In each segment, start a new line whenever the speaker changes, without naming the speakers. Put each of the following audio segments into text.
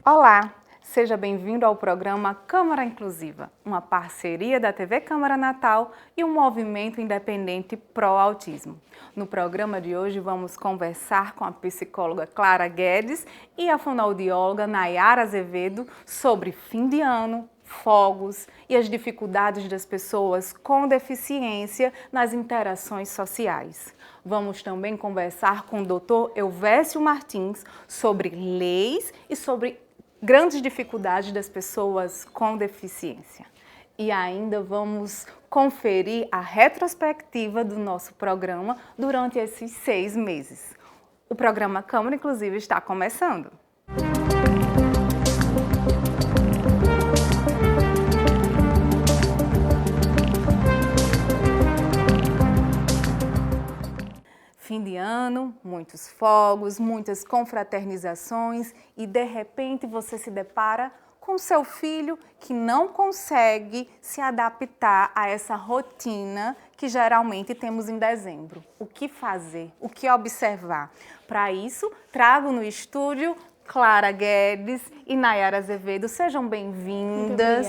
Olá, seja bem-vindo ao programa Câmara Inclusiva, uma parceria da TV Câmara Natal e um movimento independente pró-autismo. No programa de hoje vamos conversar com a psicóloga Clara Guedes e a fonoaudióloga Nayara Azevedo sobre fim de ano, fogos e as dificuldades das pessoas com deficiência nas interações sociais. Vamos também conversar com o Dr. Elvésio Martins sobre leis e sobre grandes dificuldades das pessoas com deficiência. E ainda vamos conferir a retrospectiva do nosso programa durante esses 6 meses. O programa Câmara Inclusiva está começando. Fim de ano, muitos fogos, muitas confraternizações e de repente você se depara com seu filho que não consegue se adaptar a essa rotina que geralmente temos em dezembro. O que fazer? O que observar? Para isso, trago no estúdio Clara Guedes e Nayara Azevedo. Sejam bem-vindas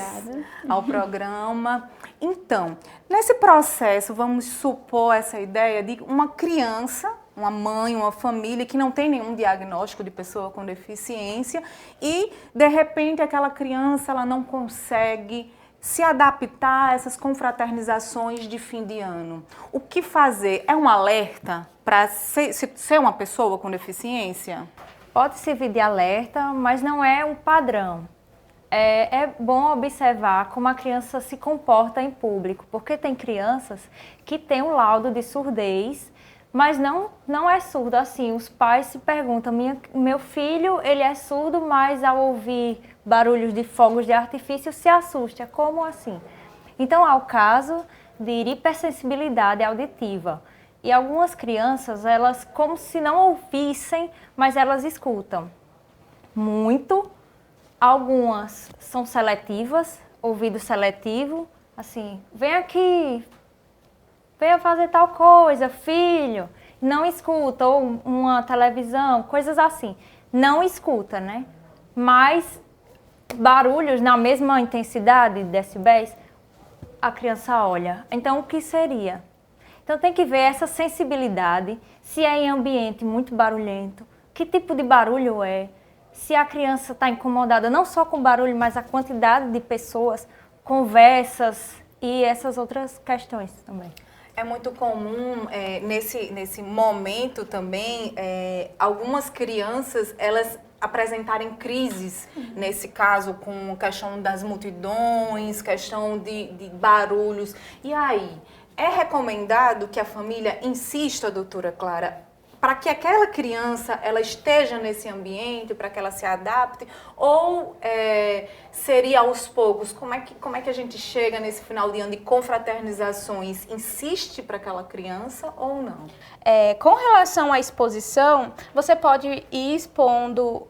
ao programa. Então, nesse processo, vamos supor essa ideia de uma criança, uma mãe, uma família que não tem nenhum diagnóstico de pessoa com deficiência e, de repente, aquela criança ela não consegue se adaptar a essas confraternizações de fim de ano. O que fazer? É um alerta para ser uma pessoa com deficiência?
Pode servir de alerta, mas não é um padrão. É bom observar como a criança se comporta em público, porque tem crianças que têm um laudo de surdez, mas não é surdo. Assim, os pais se perguntam, meu filho ele é surdo, mas ao ouvir barulhos de fogos de artifício se assusta. Como assim? Então há o caso de hipersensibilidade auditiva. E algumas crianças, elas como se não ouvissem, mas elas escutam muito. Algumas são seletivas, ouvido seletivo, assim, vem aqui, venha fazer tal coisa, filho. Não escuta, ou uma televisão, coisas assim. Não escuta, né? Mas barulhos na mesma intensidade, decibéis, a criança olha. Então, o que seria? Então tem que ver essa sensibilidade, se é em ambiente muito barulhento, que tipo de barulho é, se a criança está incomodada não só com barulho, mas a quantidade de pessoas, conversas e essas outras questões também.
É muito comum nesse momento também, algumas crianças elas apresentarem crises, nesse caso com questão das multidões, questão de barulhos. E aí? É recomendado que a família insista, doutora Clara, para que aquela criança ela esteja nesse ambiente, para que ela se adapte? Ou seria aos poucos? Como é que a gente chega nesse final de ano de confraternizações? Insiste para aquela criança ou não?
Com relação à exposição, você pode ir expondo,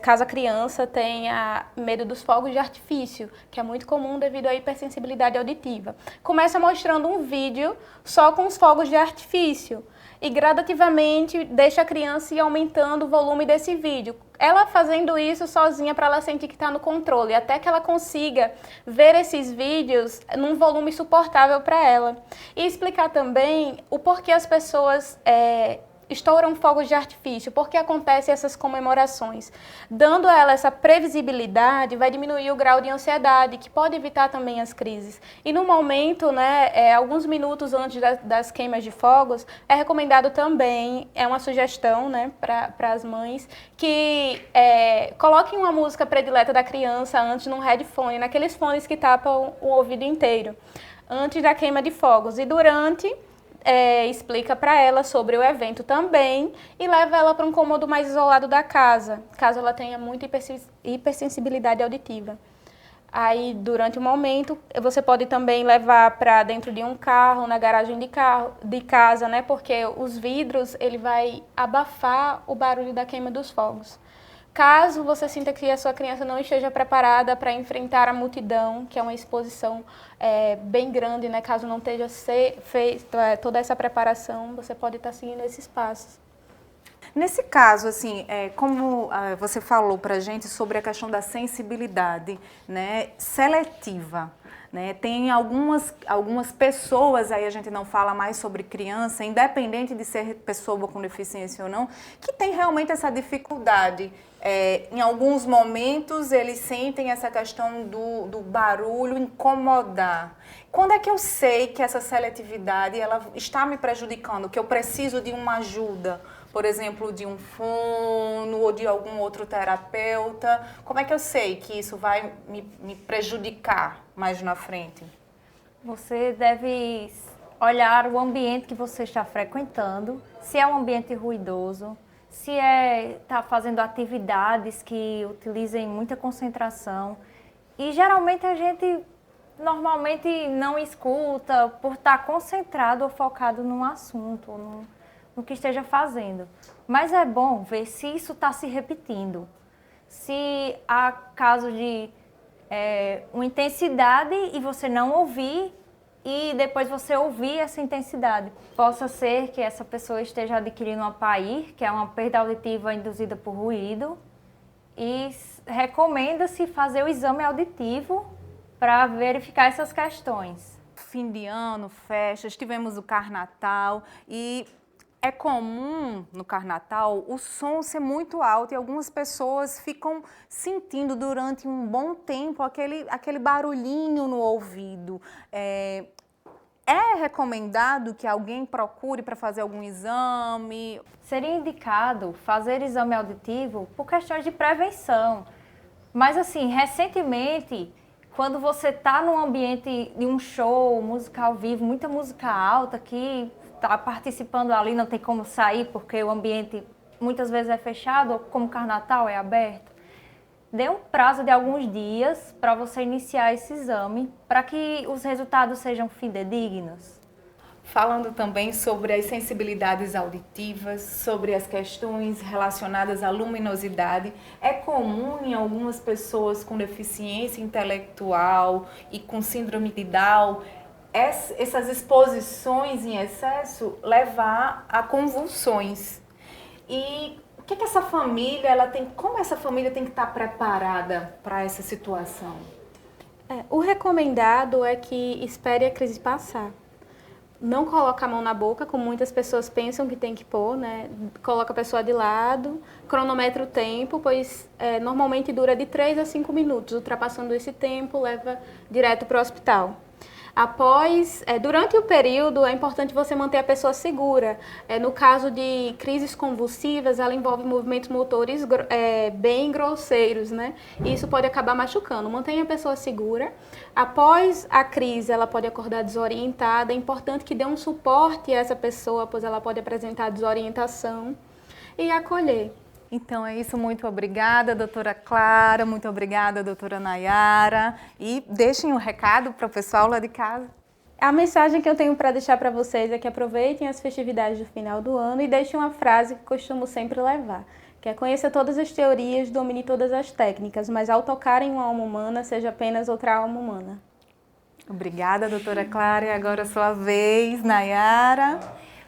caso a criança tenha medo dos fogos de artifício, que é muito comum devido à hipersensibilidade auditiva. Começa mostrando um vídeo só com os fogos de artifício e gradativamente deixa a criança ir aumentando o volume desse vídeo. Ela fazendo isso sozinha para ela sentir que está no controle, até que ela consiga ver esses vídeos num volume suportável para ela. E explicar também o porquê as pessoas estouram fogos de artifício, porque acontecem essas comemorações. Dando a ela essa previsibilidade, vai diminuir o grau de ansiedade, que pode evitar também as crises. E no momento, alguns minutos antes das queimas de fogos, é recomendado também, é uma sugestão para as mães, que coloquem uma música predileta da criança antes num headphone, naqueles fones que tapam o ouvido inteiro, antes da queima de fogos. E durante explica para ela sobre o evento também e leva ela para um cômodo mais isolado da casa, caso ela tenha muita hipersensibilidade auditiva. Aí, durante o momento, você pode também levar para dentro de um carro, na garagem de casa, né? Porque os vidros, ele vai abafar o barulho da queima dos fogos. Caso você sinta que a sua criança não esteja preparada para enfrentar a multidão, que é uma exposição bem grande, né? Caso não esteja feita toda essa preparação, você pode estar seguindo esses passos.
Nesse caso, assim, como você falou para a gente sobre a questão da sensibilidade, né, seletiva, né? Tem algumas pessoas, aí a gente não fala mais sobre criança, independente de ser pessoa com deficiência ou não, que tem realmente essa dificuldade. Em alguns momentos eles sentem essa questão do barulho incomodar. Quando é que eu sei que essa seletividade ela está me prejudicando, que eu preciso de uma ajuda? Por exemplo, de um fono ou de algum outro terapeuta? Como é que eu sei que isso vai me prejudicar mais na frente?
Você deve olhar o ambiente que você está frequentando, se é um ambiente ruidoso, se está fazendo atividades que utilizem muita concentração. E geralmente a gente normalmente não escuta por estar concentrado ou focado num assunto, no que esteja fazendo. Mas é bom ver se isso está se repetindo. Se há caso de uma intensidade e você não ouvir e depois você ouvir essa intensidade. Possa ser que essa pessoa esteja adquirindo uma PAIR, que é uma perda auditiva induzida por ruído, e recomenda-se fazer o exame auditivo para verificar essas questões.
Fim de ano, festas, tivemos o Carnatal e é comum no Carnatal o som ser muito alto e algumas pessoas ficam sentindo durante um bom tempo aquele barulhinho no ouvido. É recomendado que alguém procure para fazer algum exame?
Seria indicado fazer exame auditivo por questões de prevenção. Mas assim, recentemente, quando você está num ambiente de um show, música ao vivo, muita música alta que está participando ali, não tem como sair porque o ambiente muitas vezes é fechado, ou como o Carnatal é aberto, dê um prazo de alguns dias para você iniciar esse exame, para que os resultados sejam fidedignos.
Falando também sobre as sensibilidades auditivas, sobre as questões relacionadas à luminosidade, é comum em algumas pessoas com deficiência intelectual e com síndrome de Down essas exposições em excesso levar a convulsões. E o que essa família, como essa família tem que estar preparada para essa situação?
O recomendado é que espere a crise passar. Não coloca a mão na boca, como muitas pessoas pensam que tem que pôr, né? Coloca a pessoa de lado, cronometra o tempo, pois normalmente dura de 3 a 5 minutos. Ultrapassando esse tempo, leva direto para o hospital. Durante o período, é importante você manter a pessoa segura. No caso de crises convulsivas, ela envolve movimentos motores bem grosseiros, né? E isso pode acabar machucando. Mantenha a pessoa segura. Após a crise, ela pode acordar desorientada. É importante que dê um suporte a essa pessoa, pois ela pode apresentar desorientação e acolher.
Então é isso, muito obrigada, doutora Clara, muito obrigada, doutora Nayara. E deixem um recado para o pessoal lá de casa.
A mensagem que eu tenho para deixar para vocês é que aproveitem as festividades do final do ano e deixem uma frase que costumo sempre levar, que é: conheça todas as teorias, domine todas as técnicas, mas ao tocar em uma alma humana, seja apenas outra alma humana.
Obrigada, doutora Clara. E agora a sua vez, Nayara.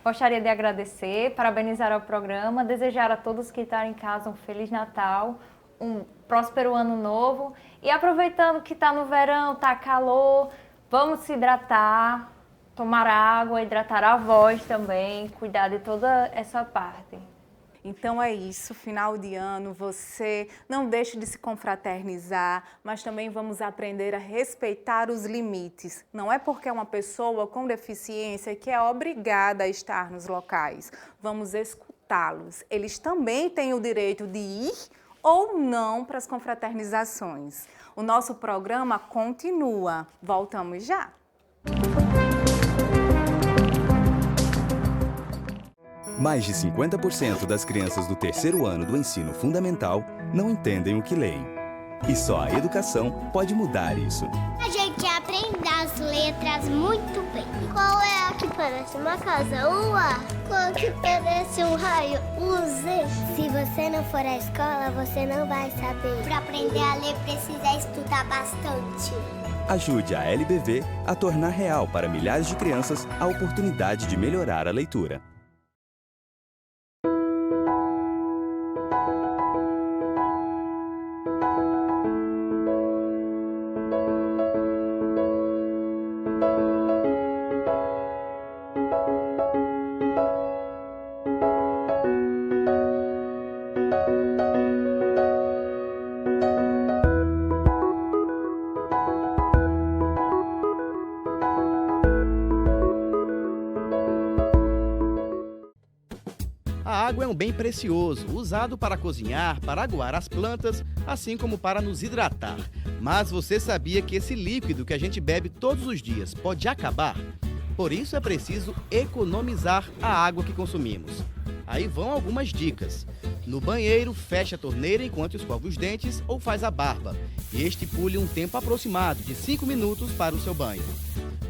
Gostaria de agradecer, parabenizar ao programa, desejar a todos que estão em casa um Feliz Natal, um próspero Ano Novo. E aproveitando que está no verão, está calor, vamos se hidratar, tomar água, hidratar a voz também, cuidar de toda essa parte.
Então é isso, final de ano, você não deixe de se confraternizar, mas também vamos aprender a respeitar os limites. Não é porque é uma pessoa com deficiência que é obrigada a estar nos locais. Vamos escutá-los. Eles também têm o direito de ir ou não para as confraternizações. O nosso programa continua. Voltamos já.
Mais de 50% das crianças do terceiro ano do ensino fundamental não entendem o que leem. E só a educação pode mudar isso.
A gente aprende as letras muito bem. Qual é a que parece uma casa? O A. Qual que parece um raio? O Z. Se você não for à escola, você não vai saber. Para aprender a ler, precisa estudar bastante.
Ajude a LBV a tornar real para milhares de crianças a oportunidade de melhorar a leitura.
A água é um bem precioso, usado para cozinhar, para aguar as plantas, assim como para nos hidratar. Mas você sabia que esse líquido que a gente bebe todos os dias pode acabar? Por isso é preciso economizar a água que consumimos. Aí vão algumas dicas. No banheiro, feche a torneira enquanto escova os dentes ou faz a barba. E estipule um tempo aproximado de 5 minutos para o seu banho.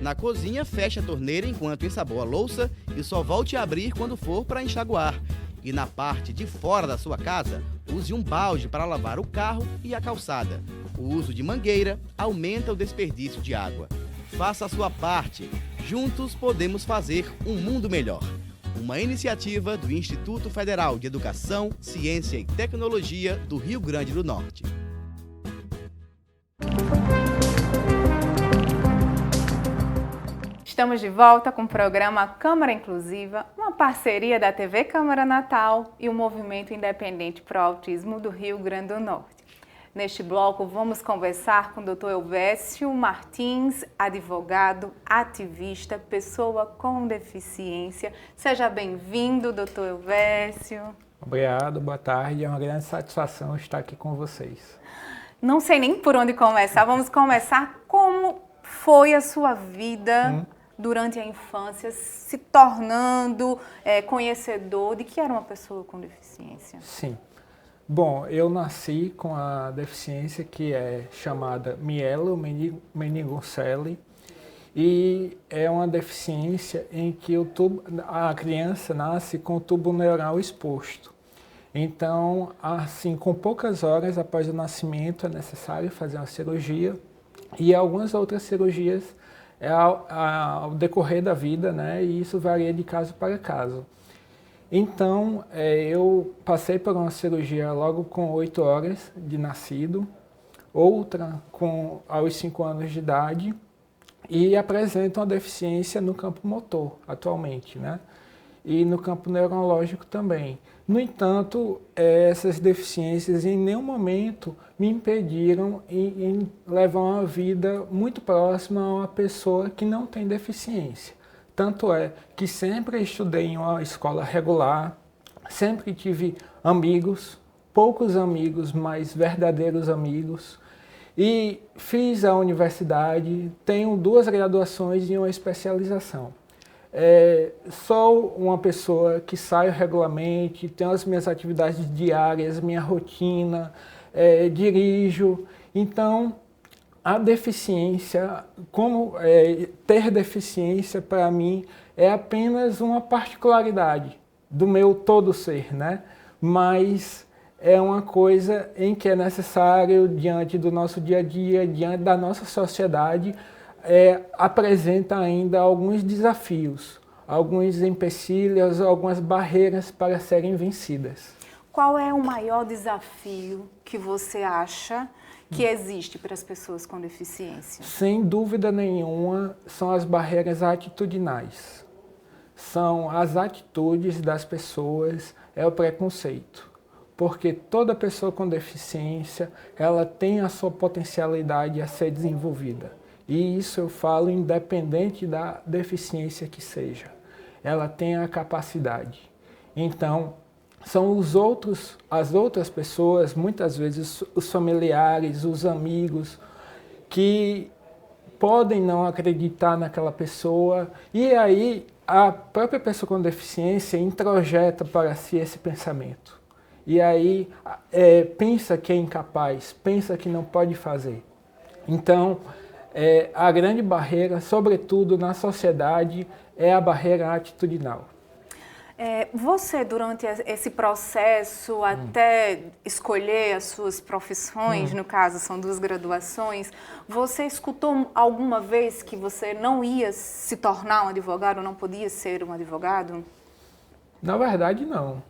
Na cozinha, feche a torneira enquanto ensaboa a louça e só volte a abrir quando for para enxaguar. E na parte de fora da sua casa, use um balde para lavar o carro e a calçada. O uso de mangueira aumenta o desperdício de água. Faça a sua parte. Juntos podemos fazer um mundo melhor. Uma iniciativa do Instituto Federal de Educação, Ciência e Tecnologia do Rio Grande do Norte.
Estamos de volta com o programa Câmara Inclusiva, uma parceria da TV Câmara Natal e o Movimento Independente Pro Autismo do Rio Grande do Norte. Neste bloco, vamos conversar com o Dr. Elvésio Martins, advogado, ativista, pessoa com deficiência. Seja bem-vindo, Dr. Elvésio.
Obrigado, boa tarde. É uma grande satisfação estar aqui com vocês.
Não sei nem por onde começar. Vamos começar como foi a sua vida durante a infância, se tornando conhecedor de que era uma pessoa com deficiência.
Sim. Bom, eu nasci com a deficiência que é chamada mielomeningocele e é uma deficiência em que a criança nasce com o tubo neural exposto. Então, assim, com poucas horas após o nascimento é necessário fazer uma cirurgia e algumas outras cirurgias ao decorrer da vida, né? E isso varia de caso para caso. Então, eu passei por uma cirurgia logo com 8 horas de nascido, outra aos 5 anos de idade e apresento uma deficiência no campo motor atualmente, né? E no campo neurológico também. No entanto, essas deficiências em nenhum momento me impediram em levar uma vida muito próxima a uma pessoa que não tem deficiência. Tanto é que sempre estudei em uma escola regular, sempre tive amigos, poucos amigos, mas verdadeiros amigos. E fiz a universidade, tenho 2 graduações e uma especialização. Sou uma pessoa que saio regularmente, tenho as minhas atividades diárias, minha rotina, dirijo. Então, a deficiência, ter deficiência para mim é apenas uma particularidade do meu todo ser, né? Mas é uma coisa em que é necessário, diante do nosso dia a dia, diante da nossa sociedade, apresenta ainda alguns desafios, alguns empecilhos, algumas barreiras para serem vencidas.
Qual é o maior desafio que você acha que existe para as pessoas com deficiência?
Sem dúvida nenhuma, são as barreiras atitudinais. São as atitudes das pessoas, é o preconceito. Porque toda pessoa com deficiência, ela tem a sua potencialidade a ser desenvolvida. E isso eu falo independente da deficiência que seja. Ela tem a capacidade. Então, são as outras pessoas, muitas vezes os familiares, os amigos, que podem não acreditar naquela pessoa e aí a própria pessoa com deficiência introjeta para si esse pensamento. E aí pensa que é incapaz, pensa que não pode fazer. Então, a grande barreira, sobretudo na sociedade, é a barreira atitudinal.
Você, durante esse processo, até escolher as suas profissões, no caso são 2 graduações, você escutou alguma vez que você não ia se tornar um advogado, não podia ser um advogado?
Na verdade, não.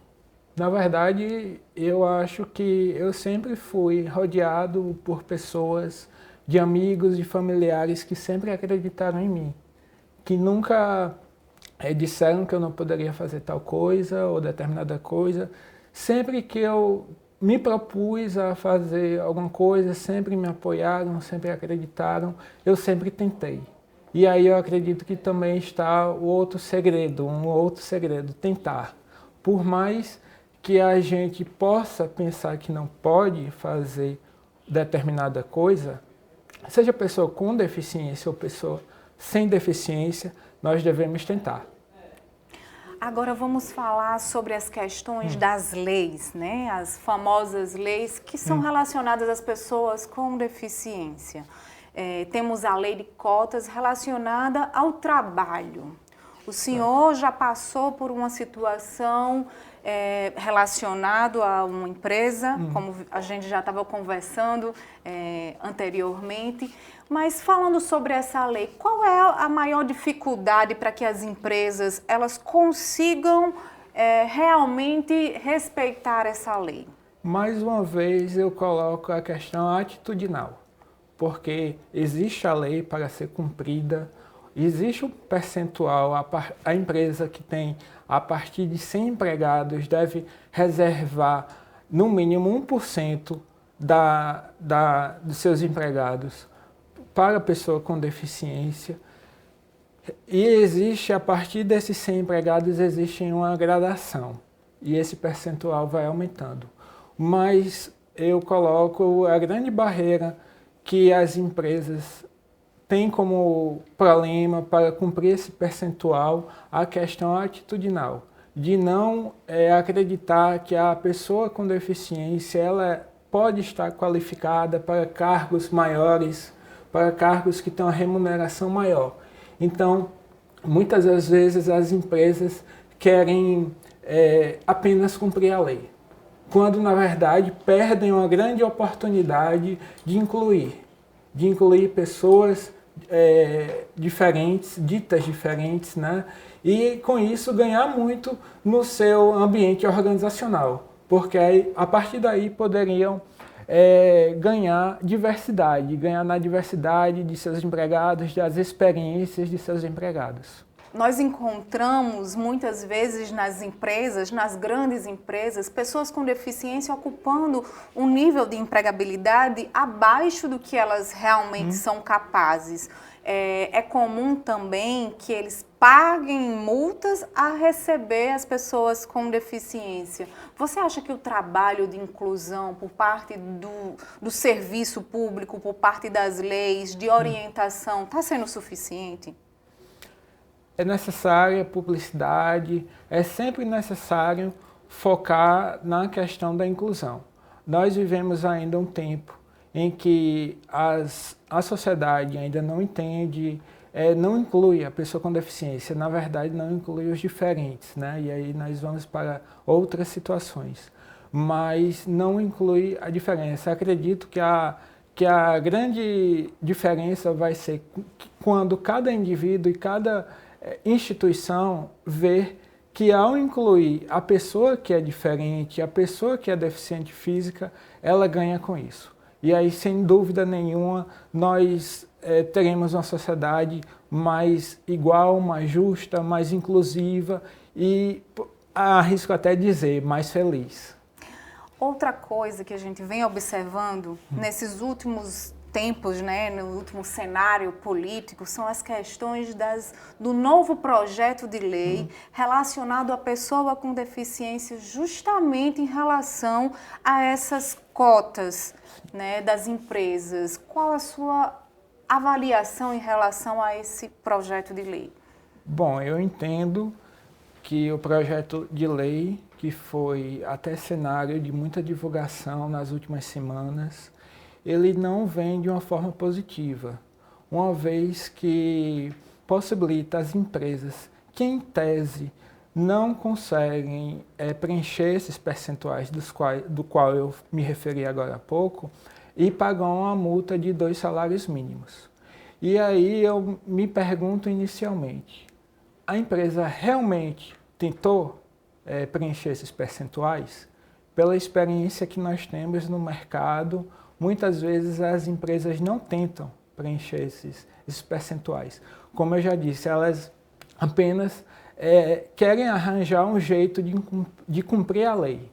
Na verdade, eu acho que eu sempre fui rodeado por pessoas, de amigos e familiares que sempre acreditaram em mim, que nunca disseram que eu não poderia fazer tal coisa ou determinada coisa. Sempre que eu me propus a fazer alguma coisa, sempre me apoiaram, sempre acreditaram, eu sempre tentei. E aí eu acredito que também está um outro segredo, tentar. Por mais que a gente possa pensar que não pode fazer determinada coisa, seja pessoa com deficiência ou pessoa sem deficiência, nós devemos tentar.
Agora vamos falar sobre as questões das leis, né? As famosas leis que são relacionadas às pessoas com deficiência. Temos a lei de cotas relacionada ao trabalho. O senhor já passou por uma situação relacionada a uma empresa, como a gente já estava conversando anteriormente. Mas falando sobre essa lei, qual é a maior dificuldade para que as empresas elas consigam realmente respeitar essa lei?
Mais uma vez eu coloco a questão atitudinal, porque existe a lei para ser cumprida, existe um percentual, a empresa que tem a partir de 100 empregados deve reservar no mínimo 1% dos seus empregados para a pessoa com deficiência. E existe, a partir desses 100 empregados, existe uma gradação. E esse percentual vai aumentando. Mas eu coloco a grande barreira que as empresas têm como problema para cumprir esse percentual a questão atitudinal. De não acreditar que a pessoa com deficiência ela pode estar qualificada para cargos maiores, para cargos que têm uma remuneração maior. Então, muitas das vezes as empresas querem apenas cumprir a lei, quando na verdade perdem uma grande oportunidade de incluir pessoas diferentes, ditas diferentes, né? E com isso ganhar muito no seu ambiente organizacional, porque aí, a partir daí poderiam ganhar na diversidade de seus empregados, das experiências de seus empregados.
Nós encontramos muitas vezes nas empresas, nas grandes empresas, pessoas com deficiência ocupando um nível de empregabilidade abaixo do que elas realmente são capazes. É comum também que eles paguem multas a receber as pessoas com deficiência. Você acha que o trabalho de inclusão por parte do serviço público, por parte das leis, de orientação, está sendo suficiente?
É necessária publicidade, é sempre necessário focar na questão da inclusão. Nós vivemos ainda um tempo em que a sociedade ainda não entende, não inclui a pessoa com deficiência, na verdade não inclui os diferentes, né? E aí nós vamos para outras situações, mas não inclui a diferença. Acredito que a grande diferença vai ser quando cada indivíduo e cada instituição ver que ao incluir a pessoa que é diferente, a pessoa que é deficiente física, ela ganha com isso. E aí, sem dúvida nenhuma, nós teremos uma sociedade mais igual, mais justa, mais inclusiva e, arrisco até dizer, mais feliz.
Outra coisa que a gente vem observando nesses últimos tempos, né, no último cenário político, são as questões do novo projeto de lei relacionado à pessoa com deficiência, justamente em relação a essas cotas, né, das empresas. Qual a sua avaliação em relação a esse projeto de lei?
Bom, eu entendo que o projeto de lei, que foi até cenário de muita divulgação nas últimas semanas, ele não vem de uma forma positiva, uma vez que possibilita às empresas que, em tese, não conseguem preencher esses percentuais do qual eu me referi agora há pouco, e pagar uma multa de 2 salários mínimos. E aí eu me pergunto inicialmente, a empresa realmente tentou preencher esses percentuais? Pela experiência que nós temos no mercado, muitas vezes as empresas não tentam preencher esses percentuais. Como eu já disse, elas apenas querem arranjar um jeito de cumprir a lei.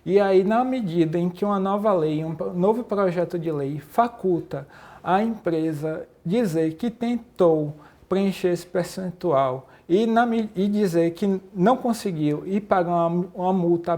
E aí, na medida em que uma nova lei, um novo projeto de lei faculta a empresa dizer que tentou preencher esse percentual e dizer que não conseguiu e pagar uma multa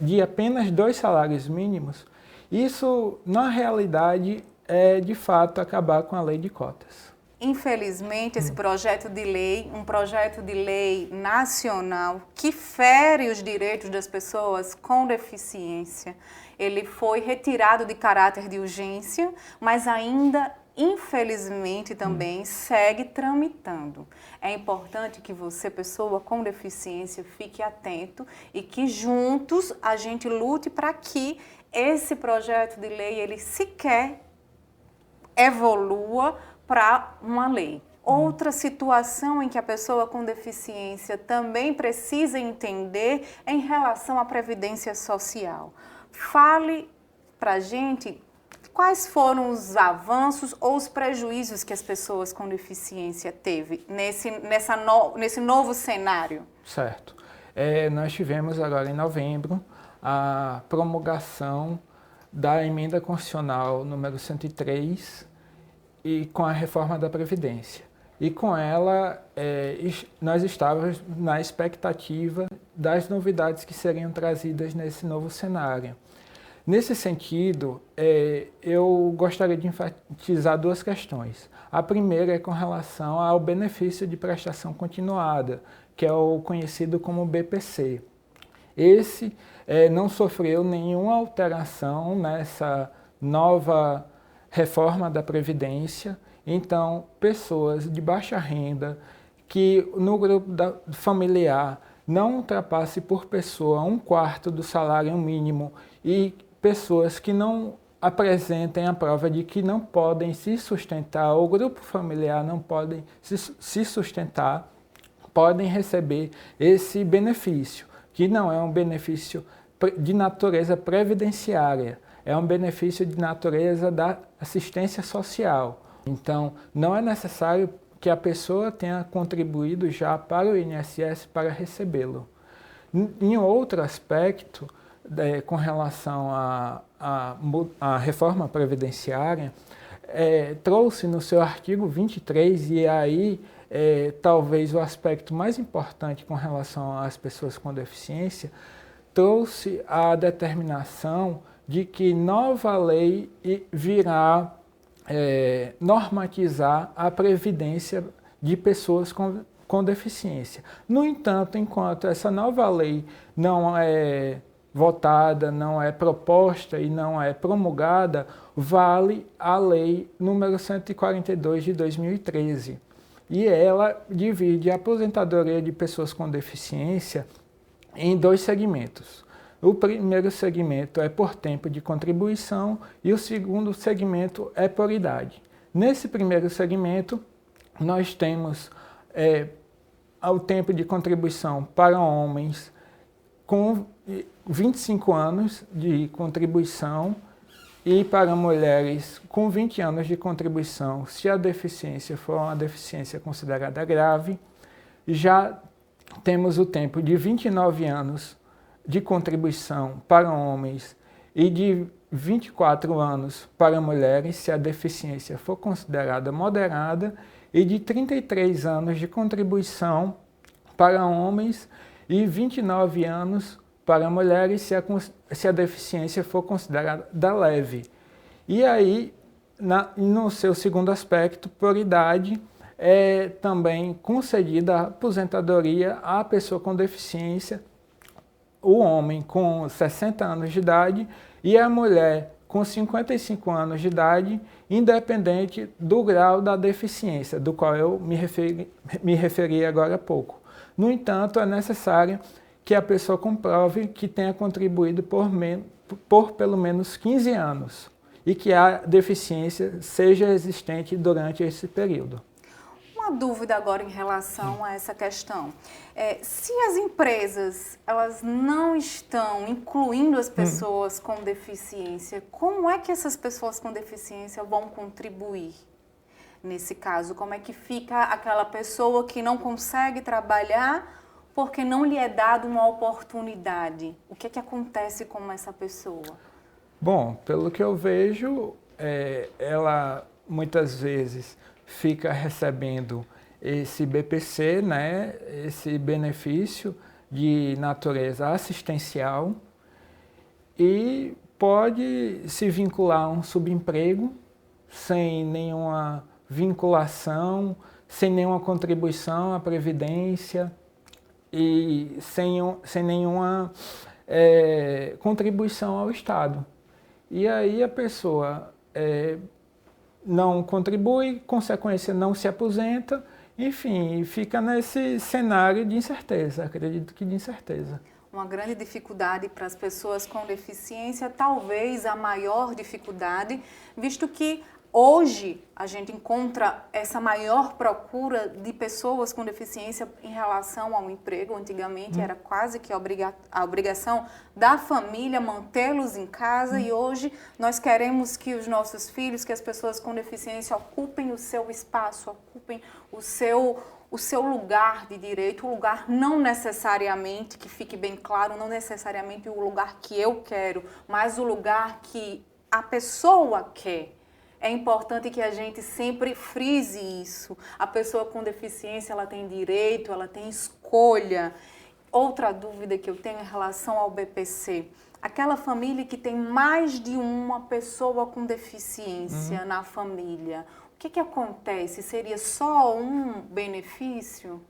de apenas 2 salários mínimos, isso, na realidade, é de fato acabar com a lei de cotas.
Infelizmente, esse projeto de lei, um projeto de lei nacional que fere os direitos das pessoas com deficiência, ele foi retirado de caráter de urgência, mas ainda, infelizmente, também segue tramitando. É importante que você, pessoa com deficiência, fique atento e que juntos a gente lute para que esse projeto de lei, ele sequer evolua para uma lei. Outra situação em que a pessoa com deficiência também precisa entender é em relação à previdência social. Fale para a gente quais foram os avanços ou os prejuízos que as pessoas com deficiência teve nesse novo cenário.
Certo. Nós tivemos agora em novembro a promulgação da emenda constitucional número 103, e com a reforma da Previdência. E com ela, nós estávamos na expectativa das novidades que seriam trazidas nesse novo cenário. Nesse sentido, eu gostaria de enfatizar 2 questões. A primeira é com relação ao benefício de prestação continuada, que é o conhecido como BPC. Esse não sofreu nenhuma alteração nessa nova reforma da Previdência. Então, pessoas de baixa renda que no grupo familiar não ultrapasse por pessoa 1/4 do salário mínimo e pessoas que não apresentem a prova de que não podem se sustentar, o grupo familiar não podem se sustentar, podem receber esse benefício, que não é um benefício de natureza previdenciária, é um benefício de natureza da assistência social. Então, não é necessário que a pessoa tenha contribuído já para o INSS para recebê-lo. Em outro aspecto, com relação à reforma previdenciária, trouxe no seu artigo 23, e aí talvez o aspecto mais importante com relação às pessoas com deficiência, trouxe a determinação de que nova lei virá normatizar a previdência de pessoas com deficiência. No entanto, enquanto essa nova lei não é votada, não é proposta e não é promulgada, vale a lei número 142 de 2013. E ela divide a aposentadoria de pessoas com deficiência em 2 segmentos. O primeiro segmento é por tempo de contribuição e o segundo segmento é por idade. Nesse primeiro segmento, nós temos o tempo de contribuição para homens com 25 anos de contribuição e para mulheres com 20 anos de contribuição, se a deficiência for uma deficiência considerada grave. Já temos o tempo de 29 anos de contribuição para homens e de 24 anos para mulheres, se a deficiência for considerada moderada, e de 33 anos de contribuição para homens e 29 anos para mulheres, se a deficiência for considerada leve. E aí, no seu segundo aspecto, por idade, é também concedida a aposentadoria à pessoa com deficiência, o homem com 60 anos de idade e a mulher com 55 anos de idade, independente do grau da deficiência, do qual eu me referi agora há pouco. No entanto, é necessário que a pessoa comprove que tenha contribuído por pelo menos 15 anos e que a deficiência seja existente durante esse período.
Uma dúvida agora em relação a essa questão. Se as empresas elas não estão incluindo as pessoas com deficiência, como é que essas pessoas com deficiência vão contribuir? Nesse caso, como é que fica aquela pessoa que não consegue trabalhar porque não lhe é dada uma oportunidade? O que é que acontece com essa pessoa?
Bom, pelo que eu vejo, ela muitas vezes fica recebendo esse BPC, né, esse benefício de natureza assistencial, e pode se vincular a um subemprego sem nenhuma vinculação, sem nenhuma contribuição à Previdência e sem nenhuma contribuição ao Estado. E aí a pessoa não contribui, consequência não se aposenta, enfim, fica nesse cenário de incerteza, acredito que de incerteza.
Uma grande dificuldade para as pessoas com deficiência, talvez a maior dificuldade, visto que hoje a gente encontra essa maior procura de pessoas com deficiência em relação ao emprego. Antigamente era quase que a obrigação da família mantê-los em casa e hoje nós queremos que os nossos filhos, que as pessoas com deficiência ocupem o seu espaço, ocupem o seu lugar de direito, o lugar não necessariamente, que fique bem claro, não necessariamente o lugar que eu quero, mas o lugar que a pessoa quer. É importante que a gente sempre frise isso. A pessoa com deficiência, ela tem direito, ela tem escolha. Outra dúvida que eu tenho em relação ao BPC, aquela família que tem mais de uma pessoa com deficiência na família, o que acontece? Seria só um benefício?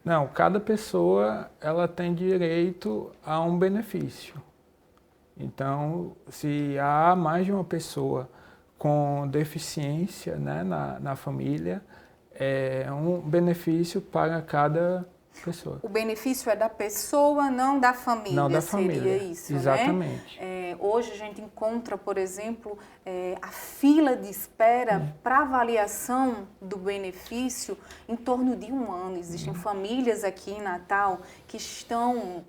Não, cada pessoa ela tem direito a um benefício. Então, se há mais de uma pessoa com deficiência, né, na família, é um benefício para cada pessoa.
O benefício é da pessoa, não da família,
não da
seria
família.
Isso,
exatamente.
né? Hoje a gente encontra, por exemplo, a fila de espera para avaliação do benefício em torno de 1 ano. Existem famílias aqui em Natal que estão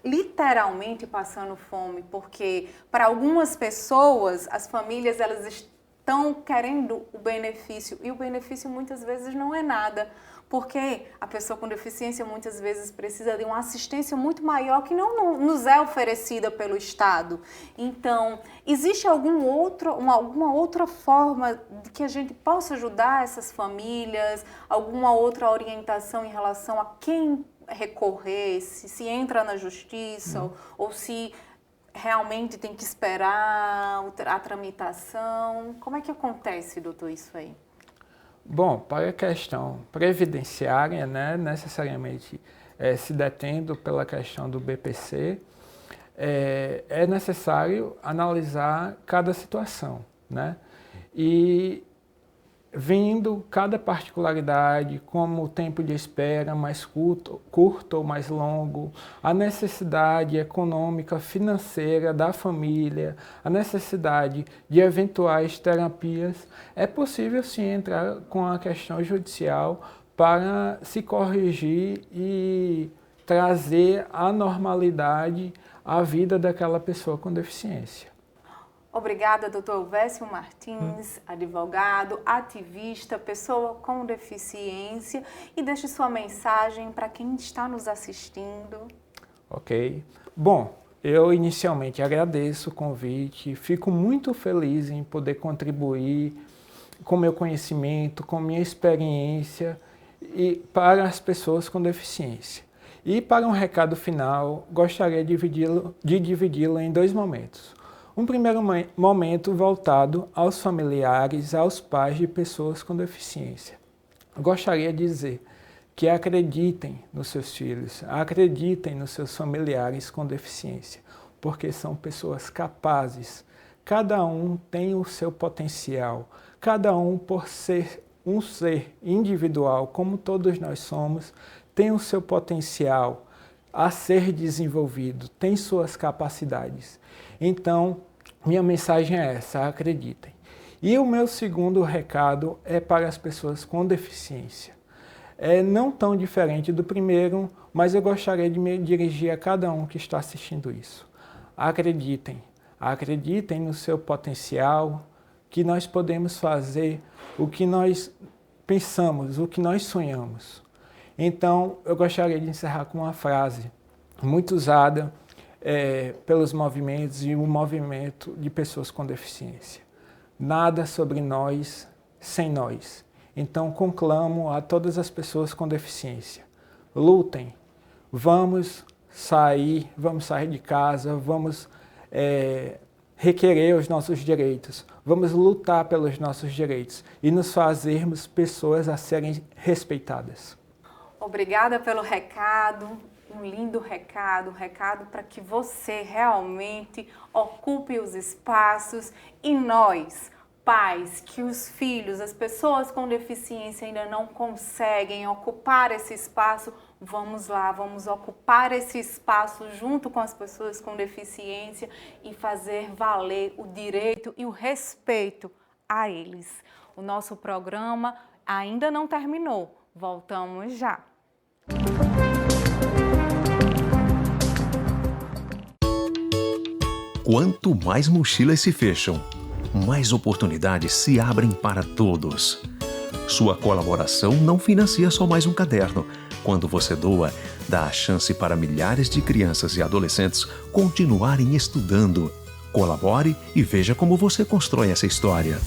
literalmente passando fome, porque para algumas pessoas, as famílias elas estão querendo o benefício e o benefício muitas vezes não é nada, porque a pessoa com deficiência muitas vezes precisa de uma assistência muito maior que não nos é oferecida pelo Estado. Então, existe alguma outra forma de que a gente possa ajudar essas famílias, alguma outra orientação em relação a quem recorrer, se entra na justiça ou se realmente tem que esperar a tramitação? Como é que acontece, doutor, isso aí?
Bom, para a questão previdenciária, né, necessariamente se detendo pela questão do BPC, é necessário analisar cada situação, né? E vendo cada particularidade, como o tempo de espera mais curto ou mais longo, a necessidade econômica, financeira da família, a necessidade de eventuais terapias, é possível sim entrar com a questão judicial para se corrigir e trazer a normalidade à vida daquela pessoa com deficiência.
Obrigada, doutor Elvésio Martins, advogado, ativista, pessoa com deficiência, e deixe sua mensagem para quem está nos assistindo.
Ok. Bom, eu inicialmente agradeço o convite, fico muito feliz em poder contribuir com meu conhecimento, com minha experiência e para as pessoas com deficiência. E para um recado final, gostaria de dividi-lo em 2 momentos. Um primeiro momento voltado aos familiares, aos pais de pessoas com deficiência. Gostaria de dizer que acreditem nos seus filhos, acreditem nos seus familiares com deficiência, porque são pessoas capazes. Cada um tem o seu potencial, cada um, por ser um ser individual, como todos nós somos, tem o seu potencial a ser desenvolvido, tem suas capacidades. Então, minha mensagem é essa, acreditem. E o meu segundo recado é para as pessoas com deficiência. É não tão diferente do primeiro, mas eu gostaria de me dirigir a cada um que está assistindo isso. Acreditem, acreditem no seu potencial, que nós podemos fazer o que nós pensamos, o que nós sonhamos. Então, eu gostaria de encerrar com uma frase muito usada pelos movimentos e o movimento de pessoas com deficiência. Nada sobre nós sem nós. Então, conclamo a todas as pessoas com deficiência. Lutem, vamos sair de casa, vamos requerer os nossos direitos, vamos lutar pelos nossos direitos e nos fazermos pessoas a serem respeitadas.
Obrigada pelo recado, um lindo recado, um recado para que você realmente ocupe os espaços e nós, pais, que os filhos, as pessoas com deficiência ainda não conseguem ocupar esse espaço, vamos lá, vamos ocupar esse espaço junto com as pessoas com deficiência e fazer valer o direito e o respeito a eles. O nosso programa ainda não terminou, voltamos já.
Quanto mais mochilas se fecham, mais oportunidades se abrem para todos. Sua colaboração não financia só mais um caderno. Quando você doa, dá a chance para milhares de crianças e adolescentes continuarem estudando. Colabore e veja como você constrói essa história.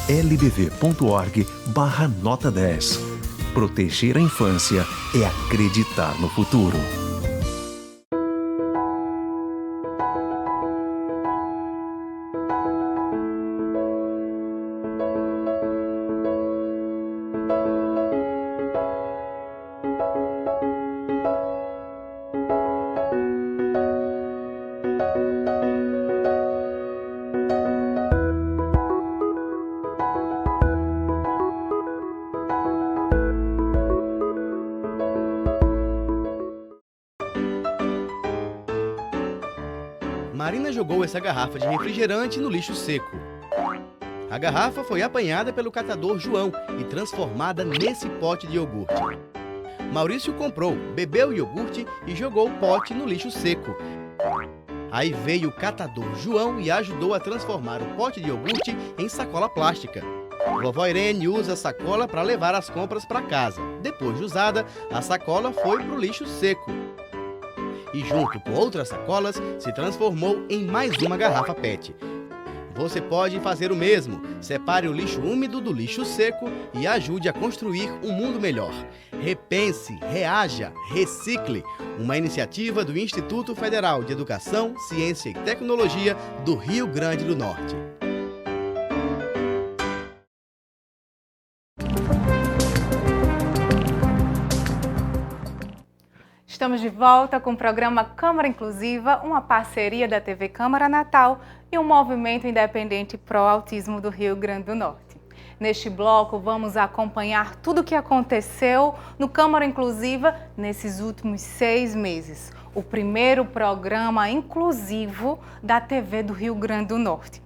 lbv.org/nota 10. Proteger a infância é acreditar no futuro.
Marina jogou essa garrafa de refrigerante no lixo seco. A garrafa foi apanhada pelo catador João e transformada nesse pote de iogurte. Maurício comprou, bebeu o iogurte e jogou o pote no lixo seco. Aí veio o catador João e ajudou a transformar o pote de iogurte em sacola plástica. Vovó Irene usa a sacola para levar as compras para casa. Depois de usada, a sacola foi para o lixo seco. E junto com outras sacolas, se transformou em mais uma garrafa PET. Você pode fazer o mesmo. Separe o lixo úmido do lixo seco e ajude a construir um mundo melhor. Repense, reaja, recicle. Uma iniciativa do Instituto Federal de Educação, Ciência e Tecnologia do Rio Grande do Norte.
Estamos de volta com o programa Câmara Inclusiva, uma parceria da TV Câmara Natal e um movimento independente pró-autismo do Rio Grande do Norte. Neste bloco, vamos acompanhar tudo o que aconteceu no Câmara Inclusiva nesses últimos 6 meses. O primeiro programa inclusivo da TV do Rio Grande do Norte.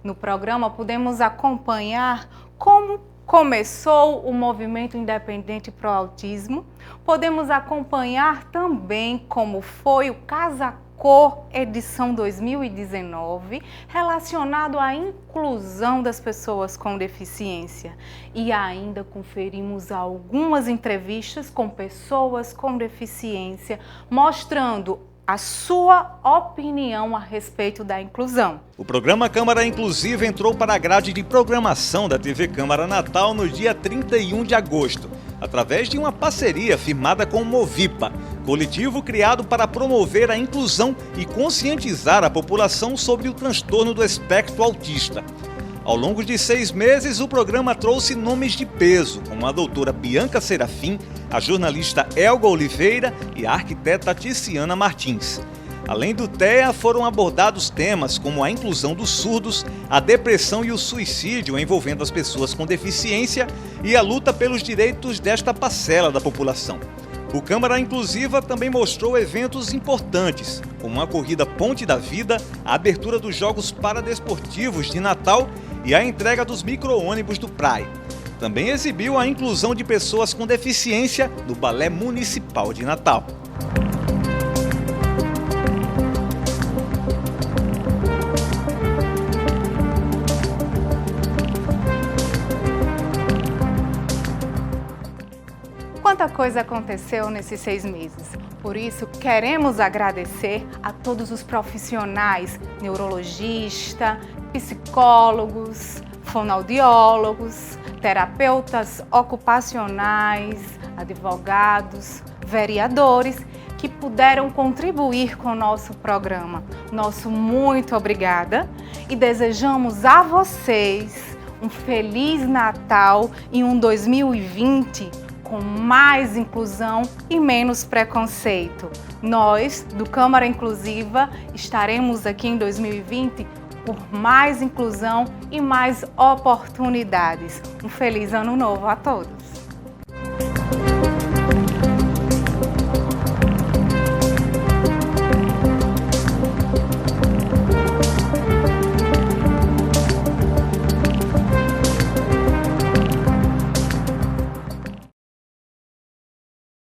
No programa, podemos acompanhar como começou o movimento independente pró-autismo. Podemos acompanhar também como foi o Casa Cor edição 2019, relacionado à inclusão das pessoas com deficiência. E ainda conferimos algumas entrevistas com pessoas com deficiência, mostrando a sua opinião a respeito da inclusão.
O programa Câmara Inclusiva entrou para a grade de programação da TV Câmara Natal no dia 31 de agosto, através de uma parceria firmada com o Movipa, coletivo criado para promover a inclusão e conscientizar a população sobre o transtorno do espectro autista. Ao longo de 6 meses, o programa trouxe nomes de peso, como a doutora Bianca Serafim, a jornalista Elga Oliveira e a arquiteta Ticiana Martins. Além do TEA, foram abordados temas como a inclusão dos surdos, a depressão e o suicídio envolvendo as pessoas com deficiência e a luta pelos direitos desta parcela da população. O Câmara Inclusiva também mostrou eventos importantes, como a corrida Ponte da Vida, a abertura dos Jogos Paradesportivos de Natal e a entrega dos micro-ônibus do Praia. Também exibiu a inclusão de pessoas com deficiência no Balé Municipal de Natal.
Quanta coisa aconteceu nesses 6 meses. Por isso, queremos agradecer a todos os profissionais, neurologistas, psicólogos, fonoaudiólogos, terapeutas ocupacionais, advogados, vereadores que puderam contribuir com o nosso programa. Nosso muito obrigada e desejamos a vocês um Feliz Natal e um 2020 com mais inclusão e menos preconceito. Nós, do Câmara Inclusiva, estaremos aqui em 2020 por mais inclusão e mais oportunidades. Um feliz ano novo a todos!